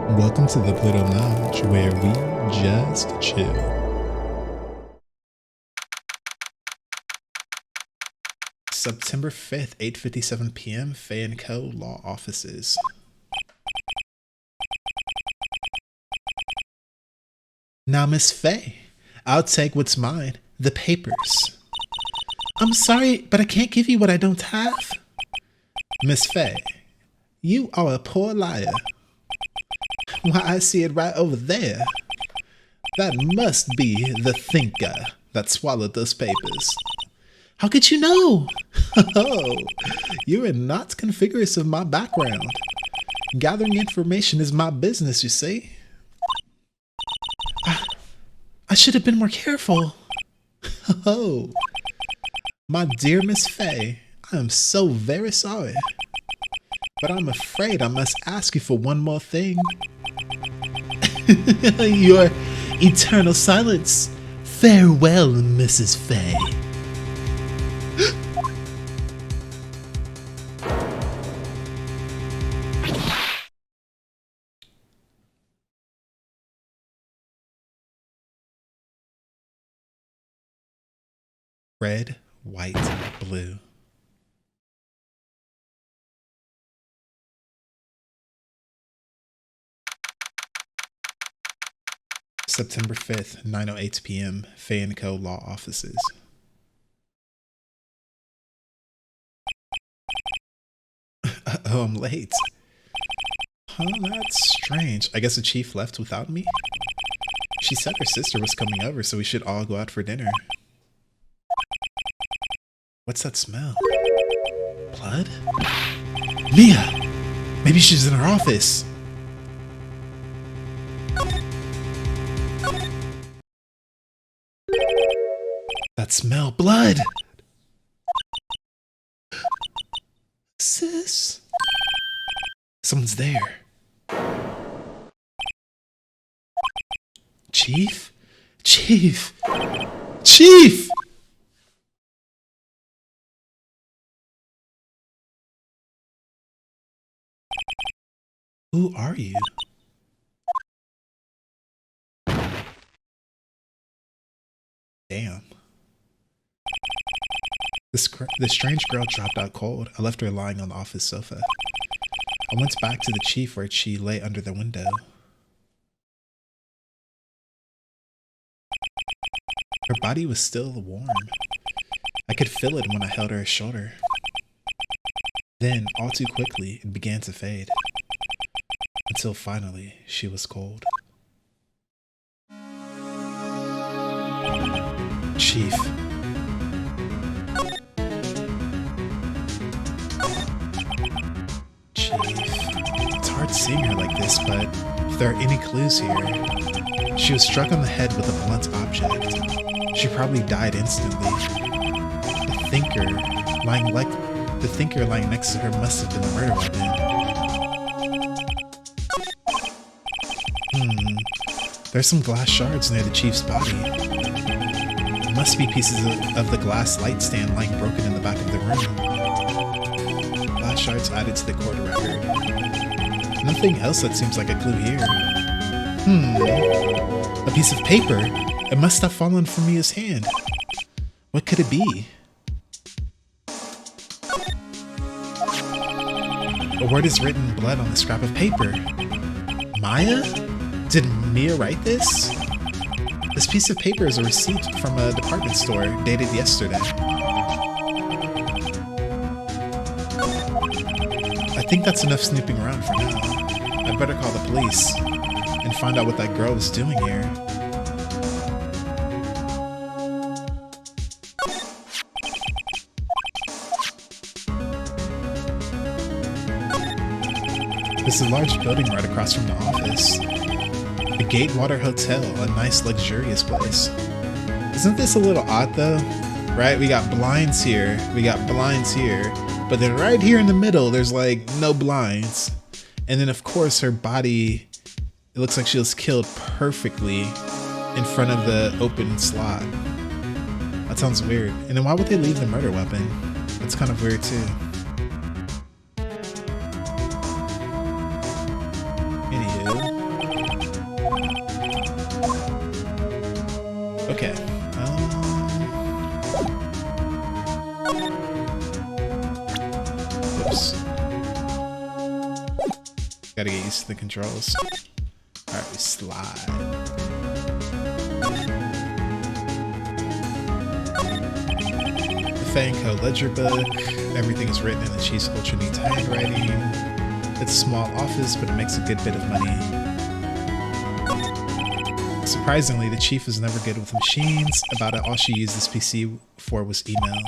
Welcome to the Pluto Lounge, where we just chill. September 5th, 8:57 p.m., Faye & Co. Law Offices. Now, Miss Faye, I'll take what's mine, the papers. I'm sorry, but I can't give you what I don't have. Miss Faye, you are a poor liar. Why, I see it right over there. That must be the thinker that swallowed those papers. How could you know? Oh, you are not conspicuous of my background. Gathering information is my business, you see. I should have been more careful. Oh, my dear Miss Faye, I am so very sorry. But I'm afraid I must ask you for one more thing. Your eternal silence. Farewell, Mrs. Faye. Red, white, blue. September 5th, 9:08 p.m., Faye & Co. Law Offices. Oh, I'm late. Huh, that's strange. I guess the chief left without me? She said her sister was coming over, so we should all go out for dinner. What's that smell? Blood? Mia! Maybe she's in her office. That smell, blood! Sis? Someone's there. Chief? Chief! Chief! Who are you? Damn. The strange girl dropped out cold. I left her lying on the office sofa. I went back to the chief where she lay under the window. Her body was still warm. I could feel it when I held her shoulder. Then, all too quickly, it began to fade. Until finally, she was cold. Chief. It's hard seeing her like this, but if there are any clues here, she was struck on the head with a blunt object. She probably died instantly. The thinker lying next to her must have been the murder weapon. There's some glass shards near the chief's body. There must be pieces of the glass light stand lying broken in the back of the room. Glass shards added to the court record. Nothing else that seems like a clue here. A piece of paper. It must have fallen from Mia's hand. What could it be? A word is written in blood on the scrap of paper. Maya? Did Mia write this? This piece of paper is a receipt from a department store dated yesterday. I think that's enough snooping around for now. I'd better call the police and find out what that girl is doing here. There's a large building right across from the office. The Gatewater Hotel, a nice luxurious place. Isn't this a little odd though? Right, we got blinds here, but then right here in the middle, there's like no blinds. And then of course her body, it looks like she was killed perfectly in front of the open slot. That sounds weird. And then why would they leave the murder weapon? That's kind of weird too. Anywho. Gotta get used to the controls. Alright, we slide. The Faye & Co. ledger book. Everything is written in the chief's ultra neat handwriting. It's a small office, but it makes a good bit of money. Surprisingly, the chief is never good with machines. About it, all she used this PC for was email.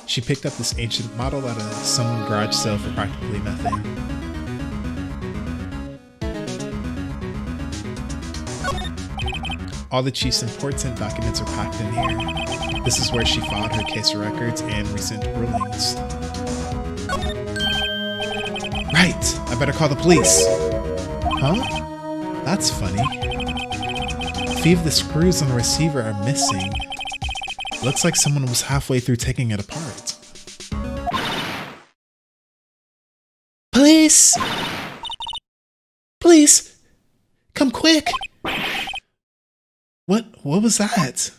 She picked up this ancient model at some garage sale for practically nothing. All the chief's important documents are packed in here. This is where she filed her case records and recent rulings. Right, I better call the police. Huh? That's funny. A few of the screws on the receiver are missing. Looks like someone was halfway through taking it apart. Police! Police! Come quick! What was that?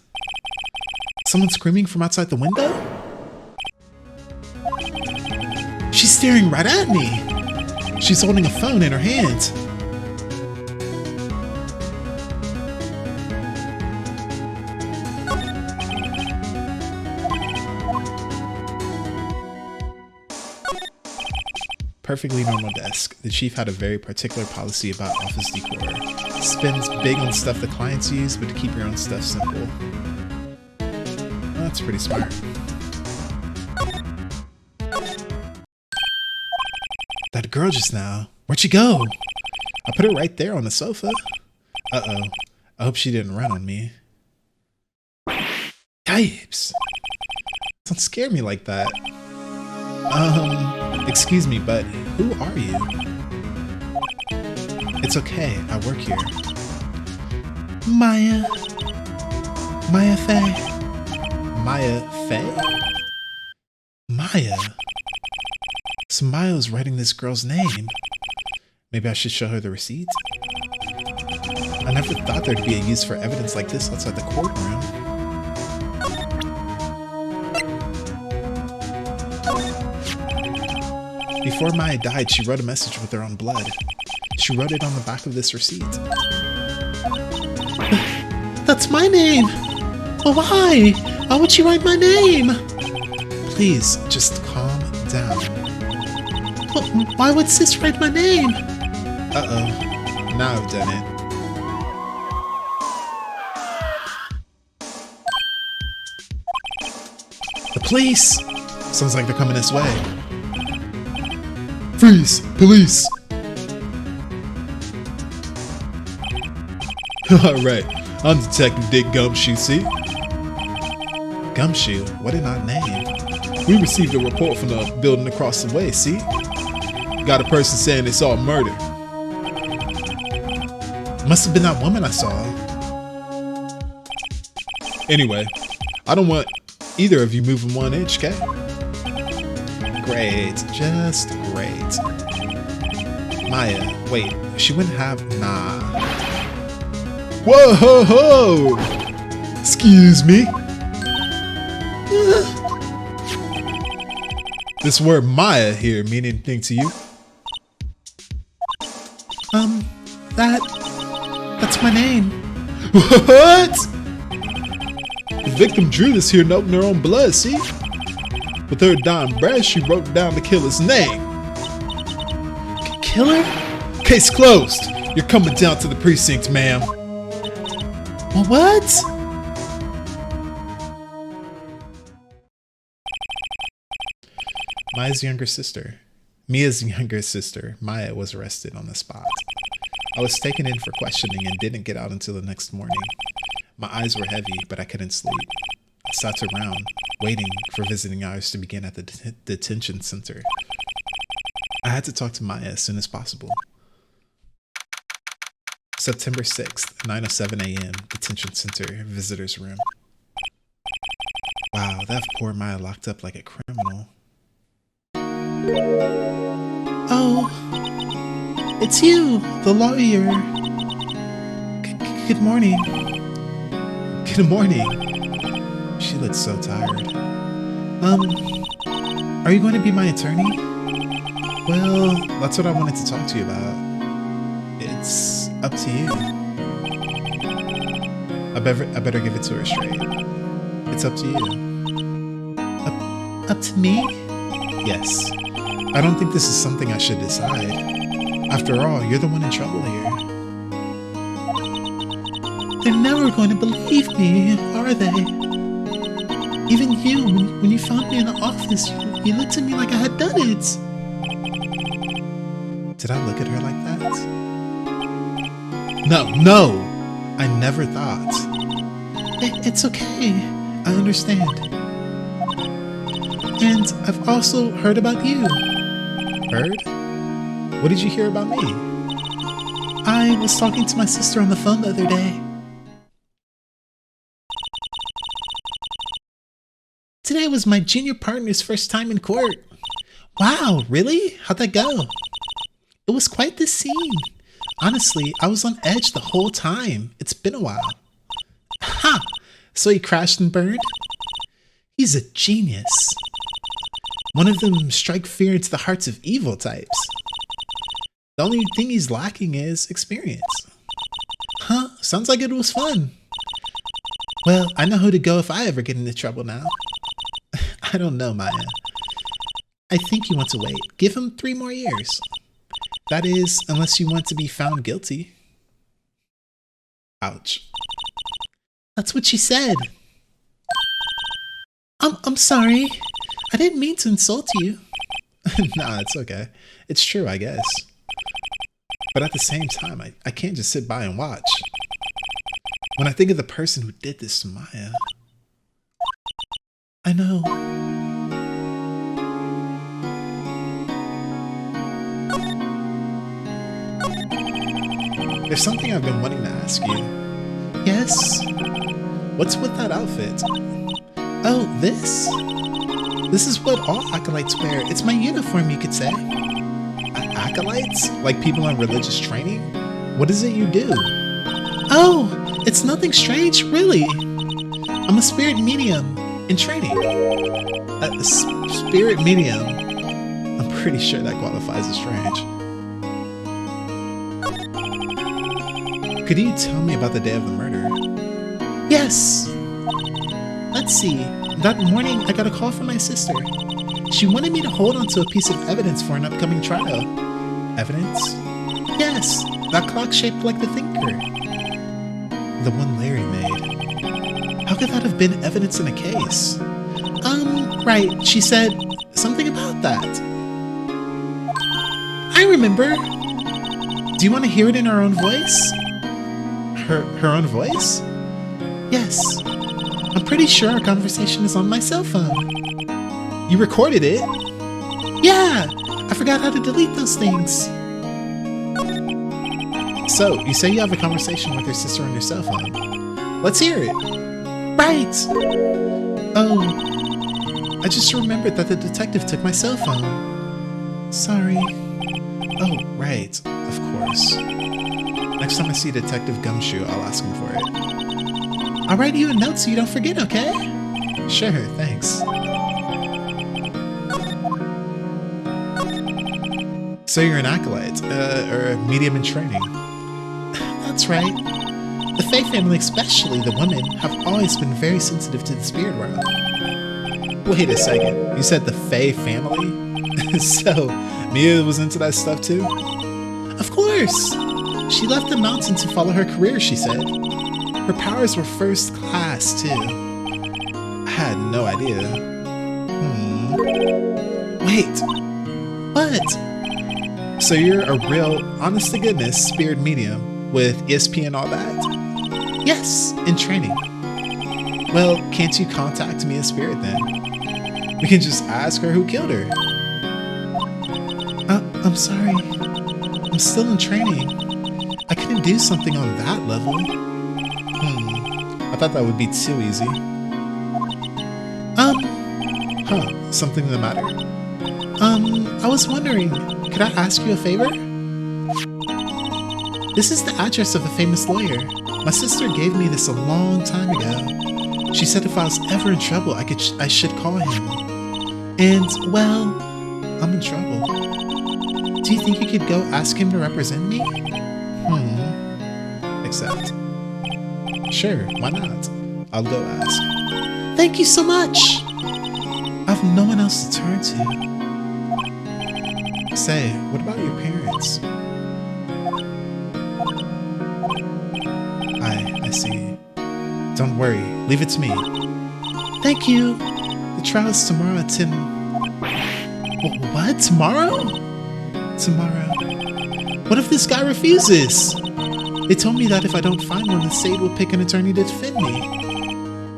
Someone screaming from outside the window? She's staring right at me! She's holding a phone in her hand. Perfectly normal desk. The chief had a very particular policy about office decor. Spends big on stuff the clients use, but to keep your own stuff simple. Well, that's pretty smart. That girl just now. Where'd she go? I put her right there on the sofa. Uh-oh. I hope she didn't run on me. Yipes. Don't scare me like that. Excuse me, but who are you? It's okay, I work here. Maya Faye. Maya Faye? Maya? So Maya's writing this girl's name. Maybe I should show her the receipt? I never thought there'd be a use for evidence like this outside the courtroom. Before Maya died, she wrote a message with her own blood. She wrote it on the back of this receipt. That's my name! Oh, why? Why would she write my name? Please, just calm down. Why would sis write my name? Uh-oh. Now I've done it. The police! Sounds like they're coming this way. Freeze! Police! Alright, I'm Detective Dick Gumshoe, see? Gumshoe? What an odd name. We received a report from the building across the way, see? Got a person saying they saw a murder. Must have been that woman I saw. Anyway, I don't want either of you moving 1 inch, okay? Great, just great. Maya, wait, she wouldn't have, nah. Whoa, ho, ho! Excuse me. This word Maya here mean anything to you? That's my name. What? The victim drew this here note in her own blood, see? With her dying breath, she wrote down the killer's name. Killer? Case closed. You're coming down to the precinct, ma'am. What? Mia's younger sister, Maya, was arrested on the spot. I was taken in for questioning and didn't get out until the next morning. My eyes were heavy, but I couldn't sleep. I sat around, waiting for visiting hours to begin at the detention center. I had to talk to Maya as soon as possible. September 6th, 9:07 a.m., detention center, visitor's room. Wow, that poor Maya locked up like a criminal. Oh, it's you, the lawyer. Good morning. Good morning. She looks so tired. Are you going to be my attorney? Well, that's what I wanted to talk to you about. It's up to you. I better give it to her straight. It's up to you. Up to me? Yes. I don't think this is something I should decide. After all, you're the one in trouble here. They're never going to believe me, are they? Even you, when you found me in the office, you looked at me like I had done it. Did I look at her like that? No! I never thought. It's okay. I understand. And I've also heard about you. Heard? What did you hear about me? I was talking to my sister on the phone the other day. Today was my junior partner's first time in court. Wow, really? How'd that go? It was quite the scene. Honestly, I was on edge the whole time. It's been a while. Ha! So he crashed and burned? He's a genius. One of them strike fear into the hearts of evil types. The only thing he's lacking is experience. Huh? Sounds like it was fun. Well, I know who to go if I ever get into trouble now. I don't know, Maya. I think you want to wait. Give him 3 more years. That is, unless you want to be found guilty. Ouch. That's what she said. I'm sorry. I didn't mean to insult you. Nah, it's okay. It's true, I guess. But at the same time, I can't just sit by and watch. When I think of the person who did this to Maya. I know. There's something I've been wanting to ask you. Yes? What's with that outfit? Oh, this? This is what all acolytes wear. It's my uniform, you could say. Acolytes? Like people on religious training? What is it you do? Oh, it's nothing strange, really. I'm a spirit medium in training. A spirit medium? I'm pretty sure that qualifies as strange. Could you tell me about the day of the murder? Yes. Let's see. That morning, I got a call from my sister. She wanted me to hold onto a piece of evidence for an upcoming trial. Evidence? Yes, that clock shaped like the thinker. The one Larry made. How could that have been evidence in a case? Right, she said something about that. I remember. Do you want to hear it in her own voice? Her own voice? Yes. I'm pretty sure our conversation is on my cell phone. You recorded it? Yeah! I forgot how to delete those things. So, you say you have a conversation with your sister on your cell phone. Let's hear it. Right! Oh, I just remembered that the detective took my cell phone. Sorry. Oh, right. Of course. Next time I see Detective Gumshoe, I'll ask him for it. I'll write you a note so you don't forget, okay? Sure, thanks. So you're an acolyte, or a medium in training. That's right. The Fae family, especially the women, have always been very sensitive to the spirit realm. Wait a second, you said the Fae family? So, Mia was into that stuff too? Of course! She left the mountain to follow her career, she said. Her powers were first class, too. I had no idea. Wait. What? So you're a real, honest-to-goodness spirit medium with ESP and all that? Yes, in training. Well, can't you contact me as spirit then? We can just ask her who killed her. I'm sorry. I'm still in training. I couldn't do something on that level. I thought that would be too easy. Something the matter? I was wondering, could I ask you a favor? This is the address of a famous lawyer. My sister gave me this a long time ago. She said if I was ever in trouble, I should call him. And, well, I'm in trouble. Do you think you could go ask him to represent me? accept. Sure, why not? I'll go ask. Thank you so much! I have no one else to turn to. Say, what about your parents? I see. Don't worry, leave it to me. Thank you. The trial is tomorrow at 10. What? Tomorrow? Tomorrow. What if this guy refuses? They told me that if I don't find one, the state will pick an attorney to defend me.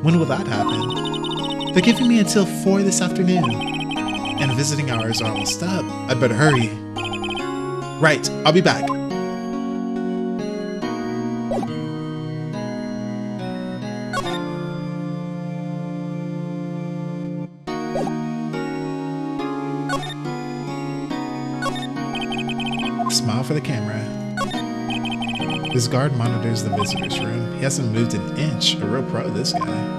When will that happen? They're giving me until 4 this afternoon. And visiting hours are almost up. I'd better hurry. Right, I'll be back. Smile for the camera. This guard monitors the visitor's room. He hasn't moved an inch. A real pro, this guy.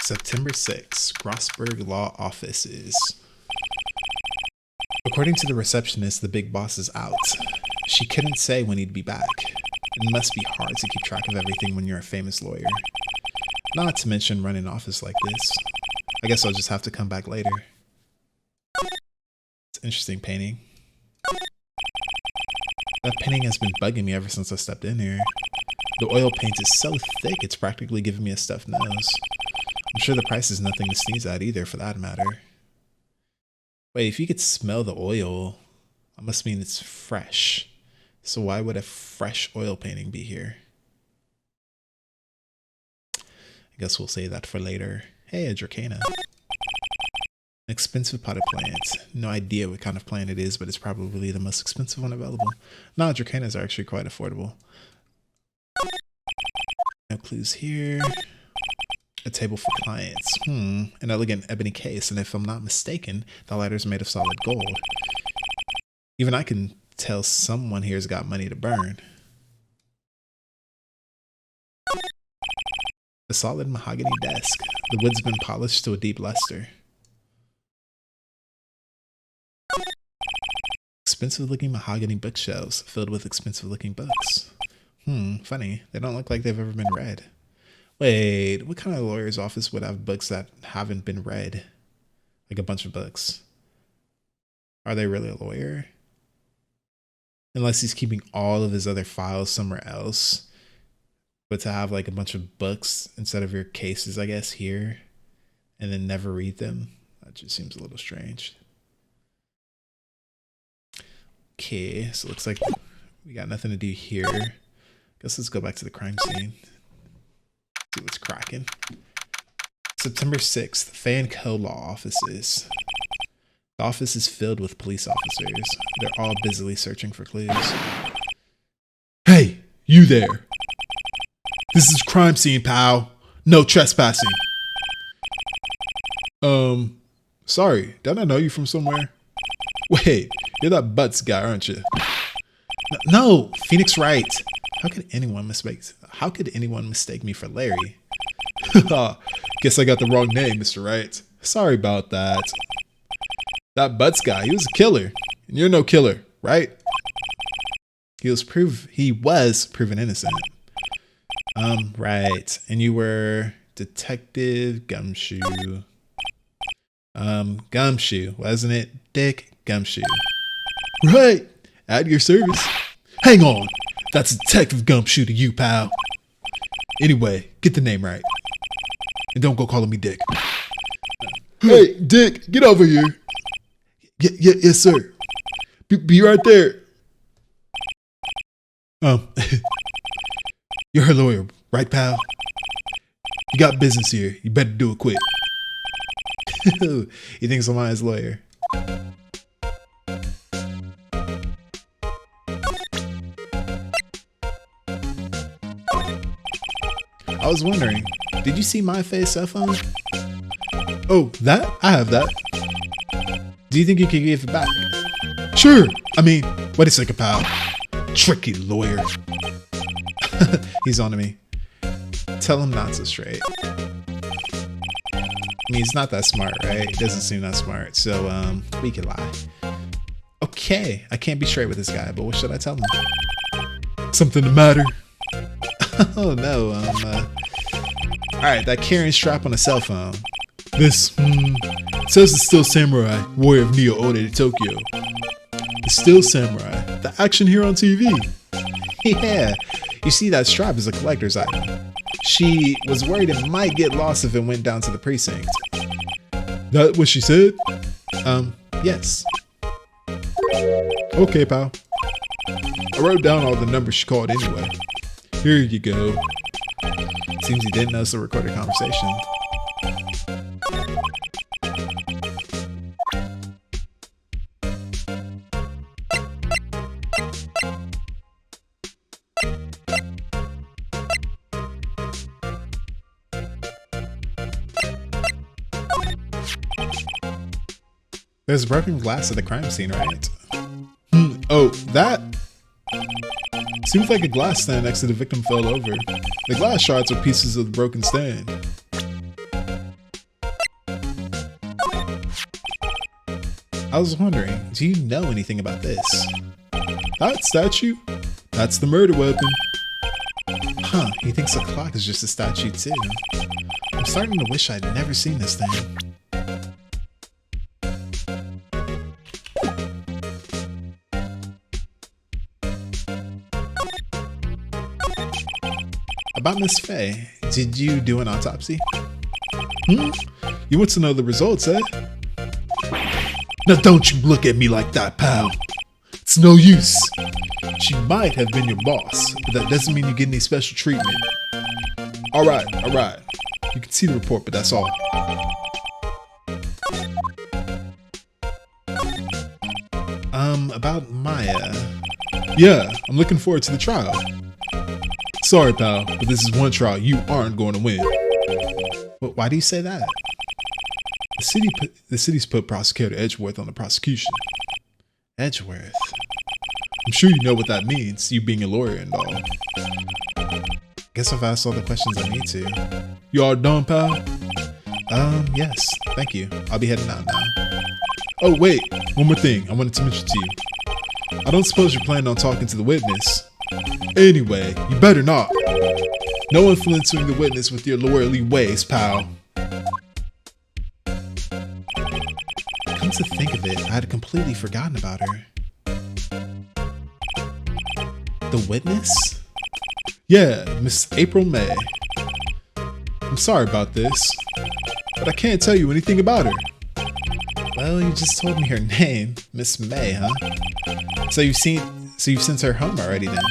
September 6, Grossberg Law Offices. According to the receptionist, the big boss is out. She couldn't say when he'd be back. It must be hard to keep track of everything when you're a famous lawyer. Not to mention running an office like this. I guess I'll just have to come back later. It's an interesting painting. That painting has been bugging me ever since I stepped in here. The oil paint is so thick, it's practically giving me a stuffed nose. I'm sure the price is nothing to sneeze at either, for that matter. Wait, if you could smell the oil, that must mean it's fresh. So why would a fresh oil painting be here? I guess we'll save that for later. Hey, a Dracana. An expensive potted plant. No idea what kind of plant it is, but it's probably the most expensive one available. No, Dracanas are actually quite affordable. No clues here. A table for clients. An elegant ebony case, and if I'm not mistaken, the lighter's made of solid gold. Even I can tell someone here's got money to burn. A solid mahogany desk. The wood's been polished to a deep luster. Expensive looking mahogany bookshelves filled with expensive looking books. Funny. They don't look like they've ever been read. Wait, what kind of lawyer's office would have books that haven't been read? Like a bunch of books. Are they really a lawyer? Unless he's keeping all of his other files somewhere else. But to have like a bunch of books instead of your cases, I guess, here. And then never read them. That just seems a little strange. Okay, so it looks like we got nothing to do here. Guess let's go back to the crime scene. See what's cracking. September 6th, Fan Co. Law Offices. The office is filled with police officers. They're all busily searching for clues. Hey, you there. This is crime scene, pal. No trespassing. Sorry, don't I know you from somewhere? Wait, you're that Butts guy, aren't you? No, Phoenix Wright. How could anyone mistake me for Larry? Guess I got the wrong name, Mr. Wright. Sorry about that. That Butts guy, he was a killer. And you're no killer, right? He was proven innocent. Right. And you were Detective Gumshoe. Gumshoe, wasn't it? Dick Gumshoe. Right. At your service. Hang on. That's Detective Gumshoe to you, pal. Anyway, get the name right. And don't go calling me Dick. Hey, Dick, get over here. Yes, sir. Be right there. You're her lawyer, right, pal? You got business here. You better do it quick. He thinks I'm his lawyer. I was wondering, did you see my face cell phone? Oh, that? I have that. Do you think you could give it back? Sure. I mean, wait a second, pal. Tricky lawyer. He's on to me. Tell him not so straight. I mean, he's not that smart, right? He doesn't seem that smart. So, we could lie. Okay, I can't be straight with this guy, but what should I tell him? Something the matter? Oh no, alright, that carrying strap on a cell phone. This, says the Steel Samurai, warrior of Neo-Ode to Tokyo. The Steel Samurai, the action here on TV. Yeah, you see, that strap is a collector's item. She was worried it might get lost if it went down to the precinct. That what she said? Yes. Okay, pal. I wrote down all the numbers she called anyway. Here you go. Seems he didn't know it's a recorded conversation. There's broken glass at the crime scene, right? Oh, that? Seems like a glass stand next to the victim fell over. The glass shards are pieces of the broken stand. I was wondering, do you know anything about this? That statue? That's the murder weapon. Huh, he thinks the clock is just a statue too. I'm starting to wish I'd never seen this thing. About Miss Faye, did you do an autopsy? You want to know the results, eh? Now don't you look at me like that, pal. It's no use. She might have been your boss, but that doesn't mean you get any special treatment. Alright. You can see the report, but that's all. About Maya. Yeah, I'm looking forward to the trial. Sorry, pal, but this is one trial you aren't going to win. But why do you say that? The city's put Prosecutor Edgeworth on the prosecution. Edgeworth? I'm sure you know what that means, you being a lawyer and all. Guess I've asked all the questions I need to. You all done, pal? Yes, thank you. I'll be heading out now. Oh, wait, one more thing I wanted to mention to you. I don't suppose you're planning on talking to the witness. Anyway, you better not. No influencing the witness with your lawyerly ways, pal. Come to think of it, I had completely forgotten about her. The witness? Yeah, Miss April May. I'm sorry about this, but I can't tell you anything about her. Well, you just told me her name, Miss May, huh? So you've sent her home already then?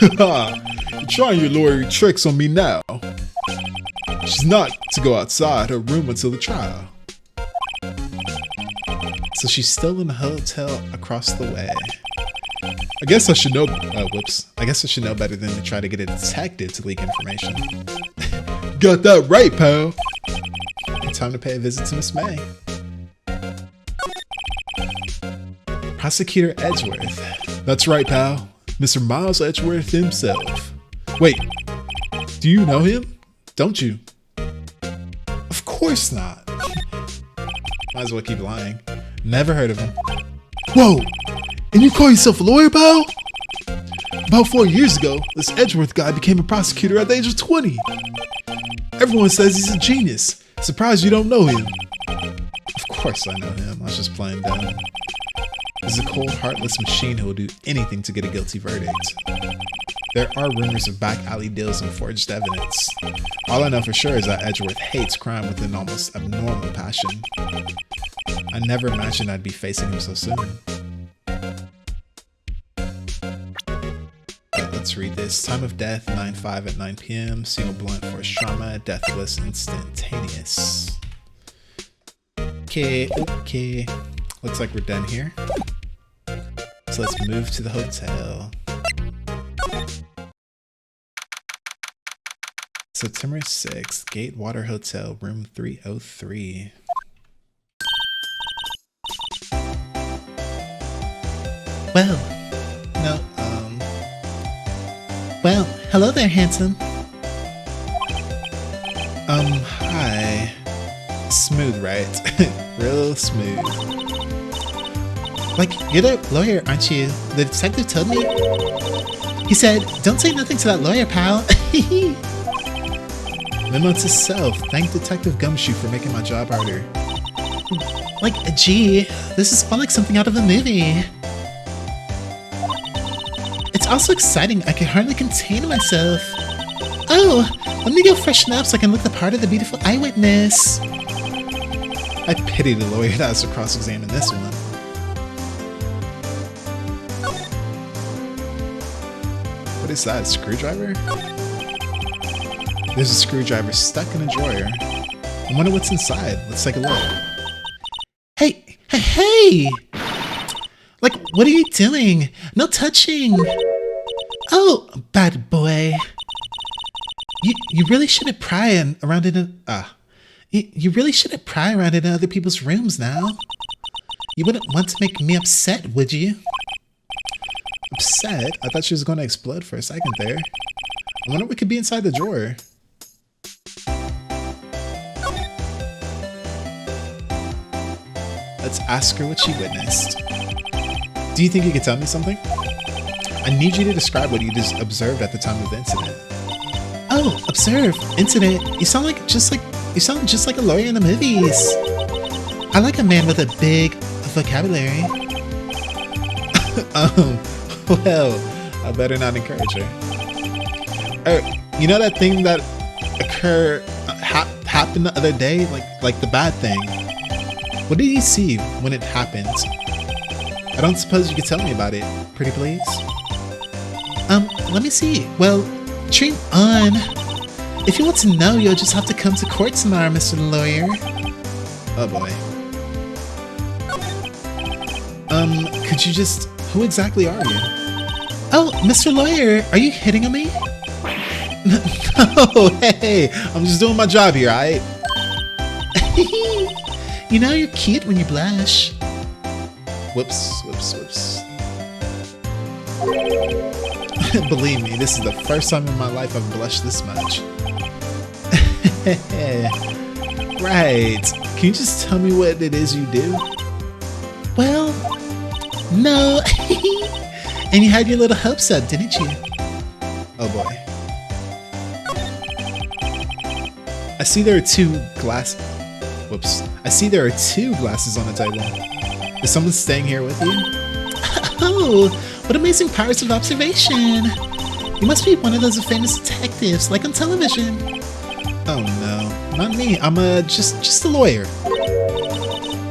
You're trying your lawyer tricks on me now. She's not to go outside her room until the trial. So she's still in the hotel across the way. I guess I should know. I guess I should know better than to try to get a detective to leak information. Got that right, pal. Time to pay a visit to Miss May. Prosecutor Edgeworth. That's right, pal. Mr. Miles Edgeworth himself. Wait, do you know him? Don't you? Of course not. Might as well keep lying. Never heard of him. Whoa! And you call yourself a lawyer, pal? About 4 years ago, this Edgeworth guy became a prosecutor at the age of 20. Everyone says he's a genius. Surprised you don't know him. Of course I know him. I was just playing dumb. He's a cold, heartless machine who will do anything to get a guilty verdict. There are rumors of back alley deals and forged evidence. All I know for sure is that Edgeworth hates crime with an almost abnormal passion. I never imagined I'd be facing him so soon. Let's read this. Time of death, 9/5 at 9 p.m. Single blunt for trauma, deathless, instantaneous. Okay. Looks like we're done here. So let's move to the hotel. September 6th, Gatewater Hotel, room 303. Well, hello there, handsome. Hi. Smooth, right? Real smooth. Like, you're the lawyer, aren't you? The detective told me. He said, don't say nothing to that lawyer, pal. Memo to self. Thank Detective Gumshoe for making my job harder. Like, gee, this is fun like something out of a movie. It's also exciting. I can hardly contain myself. Oh, let me go freshen up so I can look the part of the beautiful eyewitness. I pity the lawyer that has to cross-examine this one. What is that, a screwdriver? There's a screwdriver stuck in a drawer. I wonder what's inside. Let's take a look. Hey! Like, what are you doing? No touching! Oh, bad boy. You really shouldn't pry around in you really shouldn't pry around in other people's rooms now. You wouldn't want to make me upset, would you? Upset? I thought she was going to explode for a second there. I wonder what could be inside the drawer. Let's ask her what she witnessed. Do you think you could tell me something? I need you to describe what you just observed at the time of the incident. Oh, observe, incident. You sound just like a lawyer in the movies. I like a man with a big vocabulary. Well, I better not encourage her. You know that thing that happened the other day, like the bad thing. What did you see when it happened? I don't suppose you could tell me about it, pretty please? Let me see. Well, dream on. If you want to know, you'll just have to come to court tomorrow, Mr. Lawyer. Oh boy. Could you just... Who exactly are you? Oh, Mr. Lawyer, are you hitting on me? No, hey, I'm just doing my job here, alright? You know you're cute when you blush. Whoops. Believe me, this is the first time in my life I've blushed this much. Right. Can you just tell me what it is you do? Well, no. And you had your little hopes up, didn't you? Oh boy. I see there are two glasses on the table. Is someone staying here with you? Oh, what amazing powers of observation. You must be one of those famous detectives, like on television. Oh no, not me. I'm just a lawyer.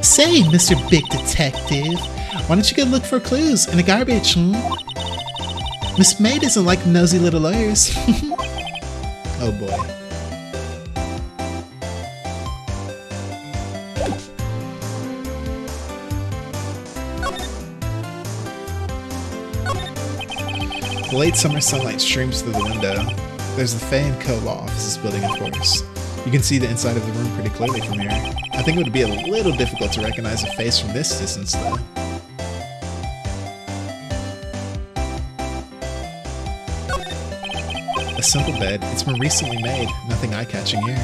Say, Mr. Big Detective, why don't you go look for clues in the garbage, Miss May doesn't like nosy little lawyers. Oh boy. The late summer sunlight streams through the window. There's the Fay & Co. law offices building, of course. You can see the inside of the room pretty clearly from here. I think it would be a little difficult to recognize a face from this distance, though. A simple bed. It's been recently made. Nothing eye-catching here.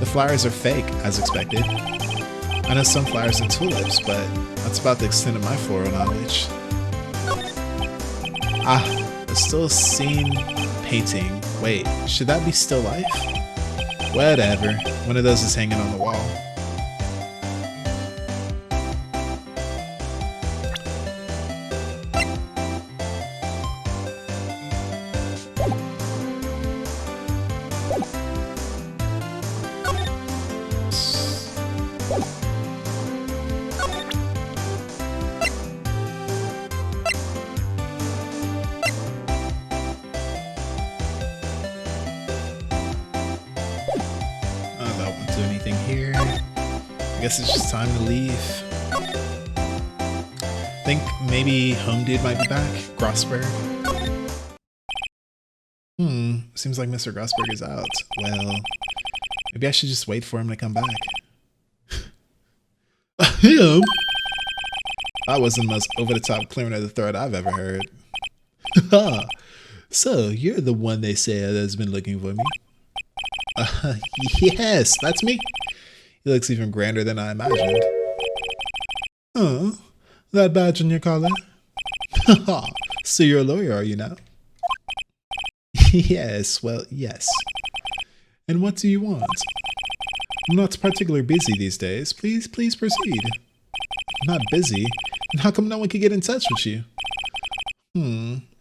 The flowers are fake, as expected. I know some flowers and tulips, but that's about the extent of my floral knowledge. Ah, a still scene painting. Wait, should that be still life? Whatever. One of those is hanging on the wall. Here. I guess it's just time to leave. Think maybe Home Dude might be back. Grossberg. Seems like Mr. Grossberg is out. Well, maybe I should just wait for him to come back. Him? That wasn't the most over-the-top clearing of the throat I've ever heard. So, you're the one they say that's been looking for me. Uh, yes, that's me. He looks even grander than I imagined. Oh, that badge on your collar? So you're a lawyer, are you now? Yes, well, yes. And what do you want? I'm not particularly busy these days. Please proceed. Not busy. And how come no one could get in touch with you?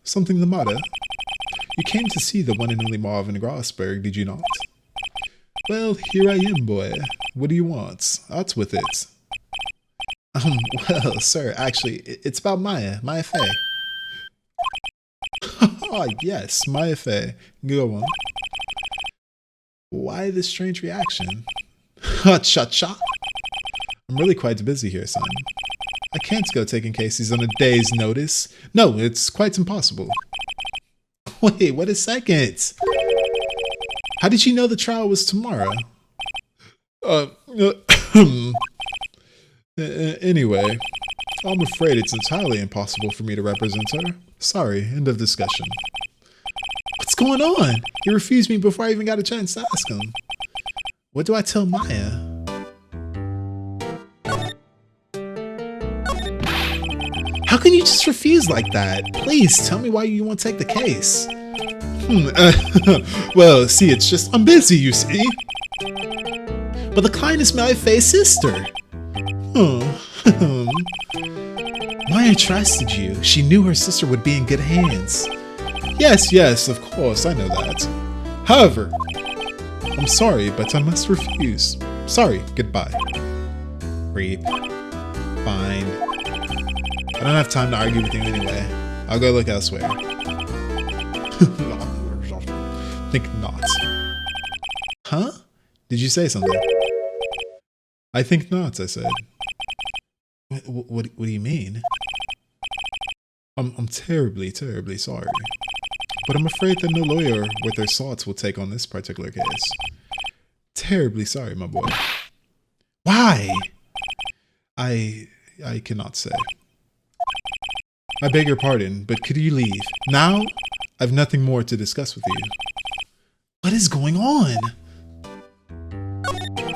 Something the matter? You came to see the one and only Marvin Grossberg, did you not? Well, here I am, boy. What do you want? Out with it. Well, sir, actually, it's about Maya Fey. Ah, yes, Maya Fey. Go on. Why this strange reaction? Cha-cha. I'm really quite busy here, son. I can't go taking cases on a day's notice. No, it's quite impossible. Wait, wait a second. How did you know the trial was tomorrow? Anyway, I'm afraid it's entirely impossible for me to represent her. Sorry, end of discussion. What's going on? He refused me before I even got a chance to ask him. What do I tell Maya? How can you just refuse like that? Please tell me why you won't take the case. Well, see, it's just I'm busy, you see. But the client is Maya Fey's sister. Maya trusted you. She knew her sister would be in good hands. Yes, of course, I know that. However, I'm sorry, but I must refuse. Sorry, goodbye. Creep. Fine. I don't have time to argue with you anyway. I'll go look elsewhere. Think not. Huh? Did you say something? I think not, I said. What do you mean? I'm terribly sorry. But I'm afraid that no lawyer worth their salts will take on this particular case. Terribly sorry, my boy. Why? I cannot say. I beg your pardon, but could you leave? Now, I've nothing more to discuss with you. What is going on?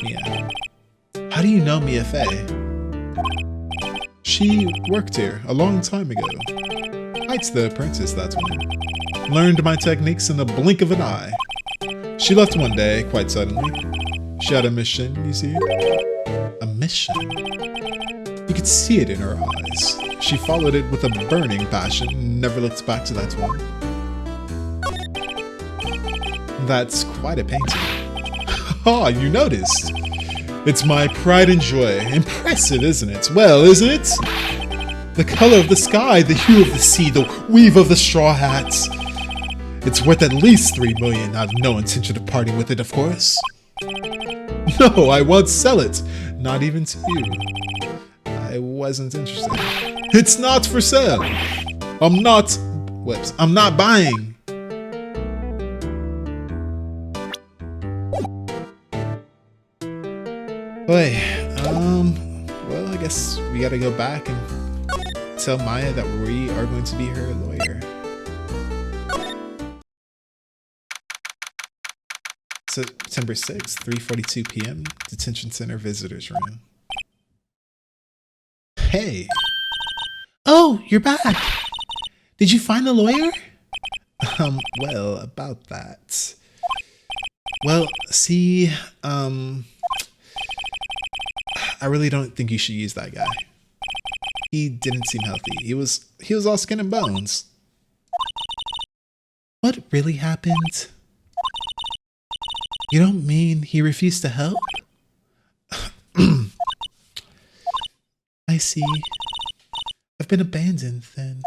Yeah. How do you know Mia Fey? She worked here a long time ago. Wright's the apprentice, that's one. Learned my techniques in the blink of an eye. She left one day, quite suddenly. She had a mission, you see. A mission? You could see it in her eyes. She followed it with a burning passion, never looked back to that one. That's quite a painting. Ah, you noticed. It's my pride and joy. Impressive, isn't it? Well, isn't it? The color of the sky, the hue of the sea, the weave of the straw hats. It's worth at least 3 million. I have no intention of parting with it, of course. No, I won't sell it. Not even to you. I wasn't interested. It's not for sale. I'm not buying. Boy, well, I guess we gotta go back and tell Maya that we are going to be her lawyer. September 6th, 3:42 p.m., Detention Center Visitors Room. Hey! Oh, you're back! Did you find the lawyer? Well, about that. Well, see, I really don't think you should use that guy. He didn't seem healthy. He was all skin and bones. What really happened? You don't mean he refused to help? I see. I've been abandoned then.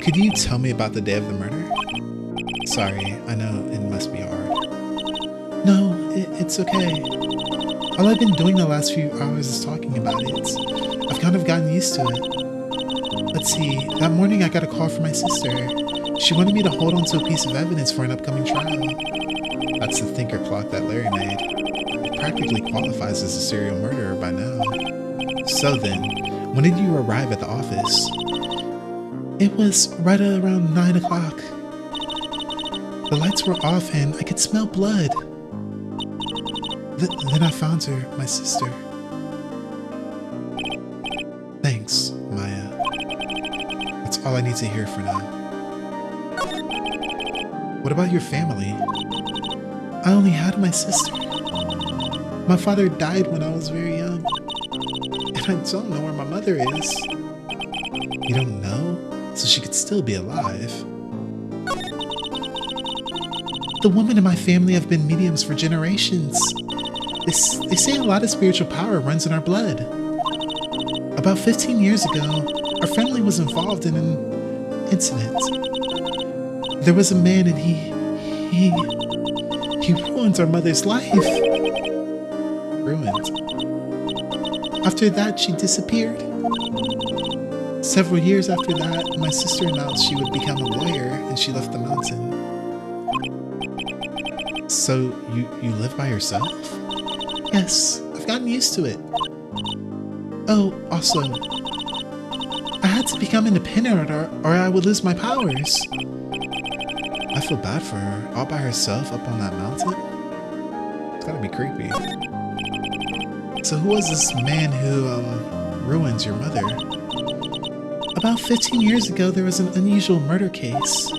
Could you tell me about the day of the murder? Sorry, I know it must be hard. No, it's okay. All I've been doing the last few hours is talking about it. I've kind of gotten used to it. Let's see, that morning I got a call from my sister. She wanted me to hold on to a piece of evidence for an upcoming trial. That's the thinker clock that Larry made. It practically qualifies as a serial murderer by now. So then, When did you arrive at the office? It was right around 9 o'clock. The lights were off and I could smell blood. Then I found her, my sister. Thanks, Maya. That's all I need to hear for now. What about your family? I only had my sister. My father died when I was very young. And I don't know where my mother is. You don't know? So she could still be alive. The women in my family have been mediums for generations. They say a lot of spiritual power runs in our blood. About 15 years ago, our family was involved in an incident. There was a man and he ruined our mother's life. Ruined. After that, she disappeared. Several years after that, my sister announced she would become a lawyer and she left the mountain. So you live by yourself? Yes, I've gotten used to it. Oh, also, I had to become independent or I would lose my powers. I feel bad for her, all by herself up on that mountain. It's gotta be creepy. So who was this man who, ruined your mother? About 15 years ago, there was an unusual murder case.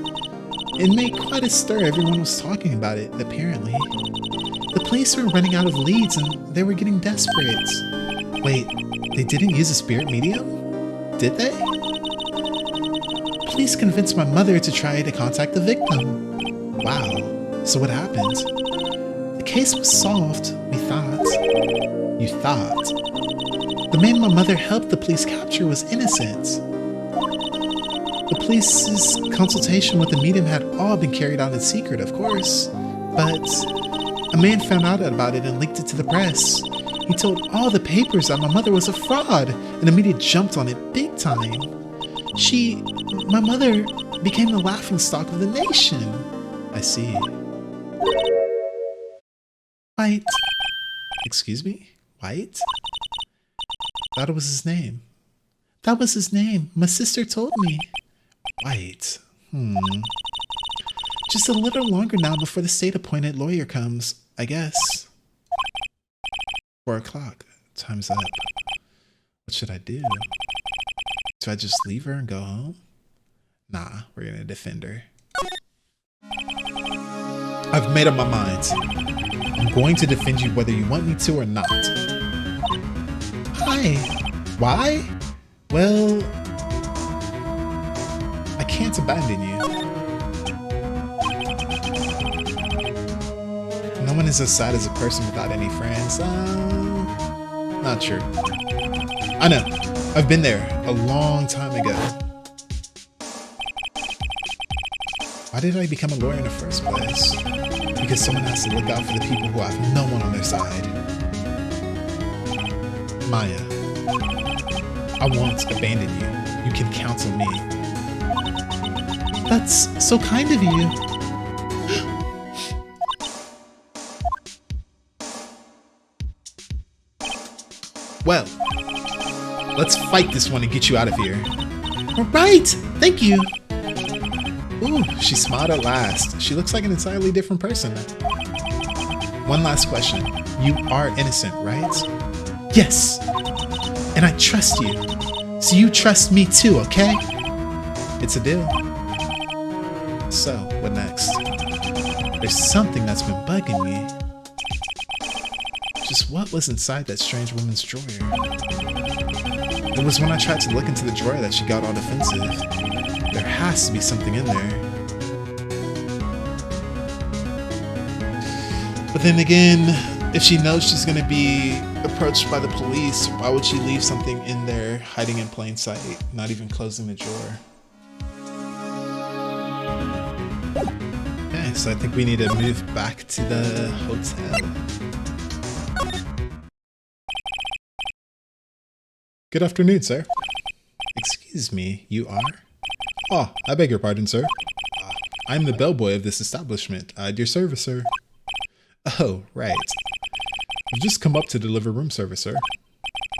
It made quite a stir. Everyone was talking about it, apparently. The police were running out of leads and they were getting desperate. Wait, they didn't use a spirit medium? Did they? Police convinced my mother to try to contact the victim. Wow, so what happened? The case was solved, we thought. You thought? The man my mother helped the police capture was innocent. The police's consultation with the medium had all been carried out in secret, of course. But a man found out about it and leaked it to the press. He told all the papers that my mother was a fraud, and the media jumped on it big time. My mother became the laughingstock of the nation. I see. White. Excuse me? White? Thought it was his name. That was his name. My sister told me. White. Just a little longer now before the state-appointed lawyer comes, I guess. 4 o'clock. Time's up. What should I do? Do I just leave her and go home? Nah, we're gonna defend her. I've made up my mind. I'm going to defend you whether you want me to or not. Hi. Why? Well, I can't abandon you. No one is as sad as a person without any friends. Not true. I know. I've been there a long time ago. Why did I become a lawyer in the first place? Because someone has to look out for the people who have no one on their side. Maya, I won't abandon you. You can count on me. That's so kind of you. Well, let's fight this one and get you out of here. All right, thank you. Ooh, she smiled at last. She looks like an entirely different person. One last question. You are innocent, right? Yes. And I trust you. So you trust me too, okay? It's a deal. So, what next? There's something that's been bugging me. Just what was inside that strange woman's drawer? It was when I tried to look into the drawer that she got all defensive. There has to be something in there. But then again, if she knows she's going to be approached by the police, why would she leave something in there hiding in plain sight, not even closing the drawer? Okay, so I think we need to move back to the hotel. Good afternoon, sir. Excuse me, you are? Oh, I beg your pardon, sir. I'm the bellboy of this establishment. At your service, sir. Oh, right. I've just come up to deliver room service, sir.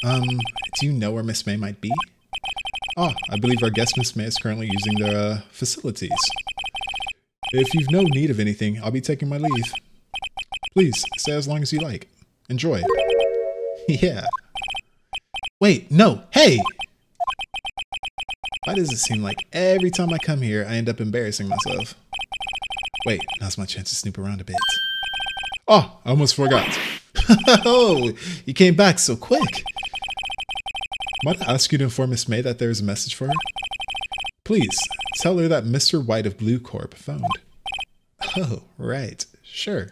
It's Do you know where Miss May might be? Oh, I believe our guest Miss May is currently using their facilities. If you've no need of anything, I'll be taking my leave. Please, stay as long as you like. Enjoy. Yeah. Wait, no, hey! Why does it seem like every time I come here, I end up embarrassing myself? Wait, now's my chance to snoop around a bit. Oh, I almost forgot. Oh, you came back so quick. Might I ask you to inform Miss May that there is a message for her? Please, tell her that Mr. White of Blue Corp phoned. Oh, right. Sure.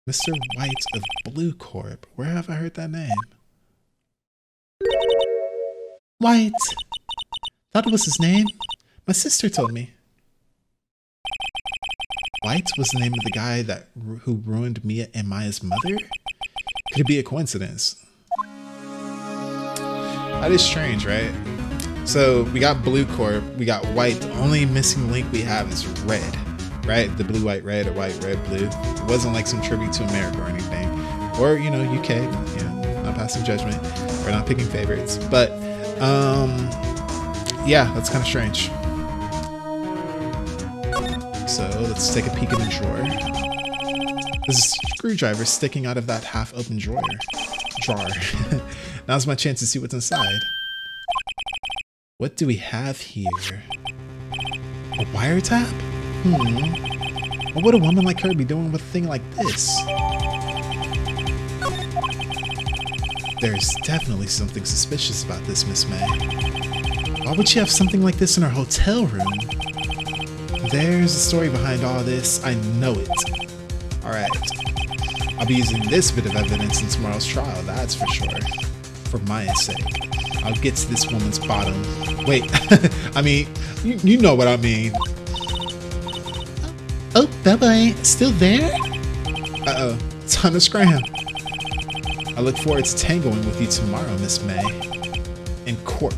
Mr. White of Blue Corp. Where have I heard that name? White. Thought it was his name. My sister told me. White was the name of the guy who ruined Mia and Maya's mother? Could it be a coincidence? That is strange, right? So we got Blue Corp, we got White. The only missing link we have is Red, right? The blue, white, red, or white, red, blue. It wasn't like some tribute to America or anything. Or, you know, UK, you know, not passing judgment. We're not picking favorites. But, yeah, that's kind of strange. So let's take a peek in the drawer. There's a screwdriver sticking out of that half-open drawer. Now's my chance to see what's inside. What do we have here? A wiretap? What would a woman like her be doing with a thing like this? There's definitely something suspicious about this, Miss May. Why would she have something like this in her hotel room? There's a story behind all this. I know it. Alright. I'll be using this bit of evidence in tomorrow's trial, that's for sure. For Maya's sake. I'll get to this woman's bottom. Wait, I mean, you know what I mean. Oh, Bubba, still there? Uh-oh, time to scram. I look forward to tangoing with you tomorrow, Miss May. In court.